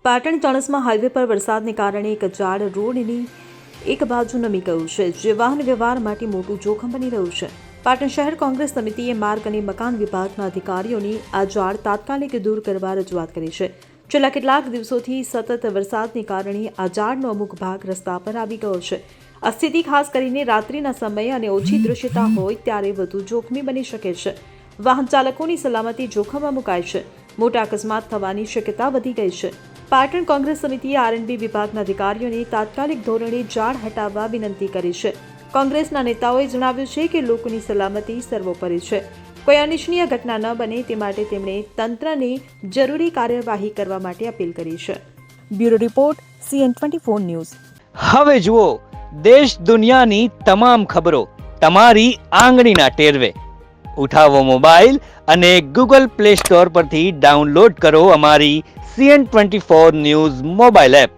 Patan Chanasma highway પર વરસાદને કારણે એક ઝાડ રોડની એક બાજુ નમી ગયું છે, જે વાહન વ્યવહાર માટે મોટું જોખમ બની રહ્યું છે. પાટણ શહેર કોંગ્રેસ સમિતિએ માર્ગ અને મકાન વિભાગના અધિકારીઓની આ ઝાડ તાત્કાલિક દૂર કરવા રજૂઆત કરી છે. છેલ્લા કેટલાક દિવસોથી સતત વરસાદને કારણે આ ઝાડનો અમુક ભાગ રસ્તા પર આવી ગયો છે. આ સ્થિતિ ખાસ કરીને રાત્રિના સમયે અને ઓછી દૃશ્યતા હોય ત્યારે વધુ જોખમી બની શકે છે. વાહન ચાલકોની સલામતી જોખમમાં મુકાય છે. મોટા અકસ્માત થવાની શક્યતા વધી ગઈ છે. પાટણ કોંગ્રેસ સમિતિએ આરએનબી વિભાગના અધિકારીઓને તાત્કાલિક ધોરણે ઝાડ હટાવવા વિનંતી કરી છે. કોંગ્રેસના નેતાઓએ જણાવ્યું છે કે લોકોની સલામતી સર્વોપરી છે. કોઈ અનિચ્છનીય ઘટના ન બને તે માટે તેમણે તંત્રને જરૂરી કાર્યવાહી કરવા માટે અપીલ કરી છે. Bureau report CN24 news. હવે જુઓ દેશ દુનિયાની તમામ ખબરો તમારી આંગળીના ટેરવે. ઉઠાવો મોબાઈલ અને Google Play Store પરથી ડાઉનલોડ કરો અમારી CN24 ન્યૂઝ મોબાઈલ એપ.